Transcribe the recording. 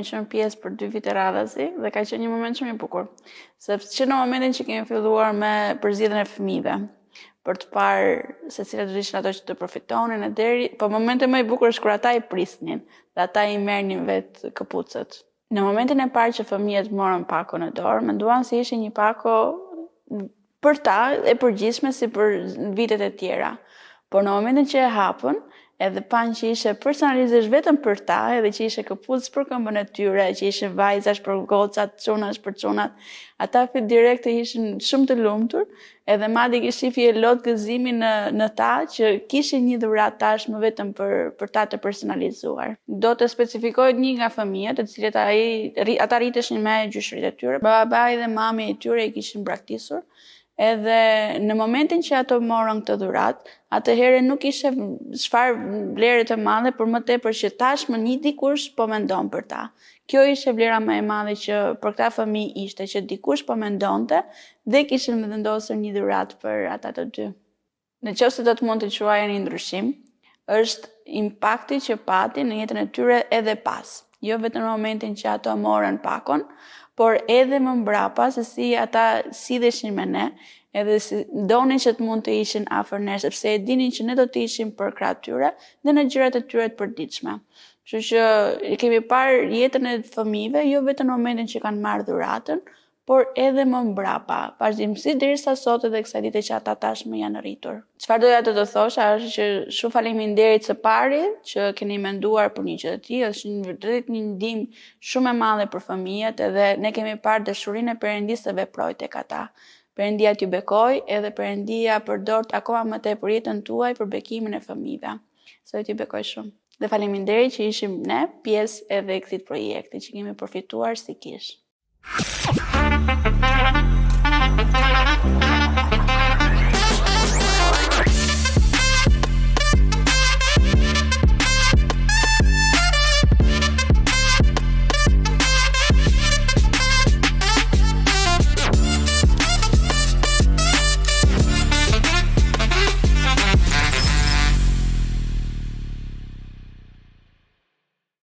kemi qenë pjesë për 2 vite radhasi dhe ka qenë një moment shumë i bukur. Sepse që në momentin që kemi filluar me përzgjedhjen e fëmijëve, për të parë se cilat do ishin ato që të përfitonin po momenti më i bukur është kur ata i prisnin dhe ata i merrnin vetë këpucët. Në momentin e parë që fëmijët morën pako në dorë, menduan se ishte një pako për ta e përgjithshme si për vitet e tjera. Por në momentin që e hapën, edhe panë që ishe personalizisht vetëm për ta, edhe që ishe këpucë për këmbën e tyre, që ishe vajzash për gocat, çunash për çunat, ata direkt ishin shumë të lumtur, edhe madje shifje lot gëzimi në ta që kishin një dhuratë tashmë vetëm për ta të personalizuar. Do të specifikohet një nga fëmijët, të cilët ata rriteshin me gjyshërit e tyre, babai dhe mami e tyre i kishin braktisur. Edhe në momentin që ato morën këtë dhuratë, atëherë nuk ishte çfarë vlere të madhe, por më tepër që tashmë një dikush po mendon për ta. Kjo ishte vlera më e madhe që për këta fëmijë ishte që dikush po mendonte dhe kishin vendosur një dhuratë për ata të dy. Nëse do të mund të quajë një ndryshim, është impakti që pati në jetën e tyre edhe pas. Jo vetëm në momentin që ato morën pakon, por edhe më mbrapa se si ata sidheshin me ne, edhe si donin që të mund të ishin afër nesh, sepse e dinin që ne do të ishim për krah tyre dhe në gjërat e tyre të përditshme. Kështu që kemi parë jetën e fëmijëve jo vetëm në momentin që kanë marrë dhuratën, por edhe më mbrapa, vazhdimësisht derisa sot edhe kësaj dite që ata tashmë janë rritur. Çfarë doja të thosha është që shumë faleminderit së pari që keni menduar për një gjë të tillë, është vërtet një ndihmë shumë e madhe për fëmijët edhe ne kemi parë dashurinë e Perëndisë të veprojë tek ata. Perëndia t'ju bekoj edhe Perëndia përdort akoma më tepër jetën tuaj për bekimin e fëmijëve. Sot t'ju bekoj shumë. Dhe faleminderit që ishim ne pjesë edhe e këtij projekti që kemi përfituar si kish.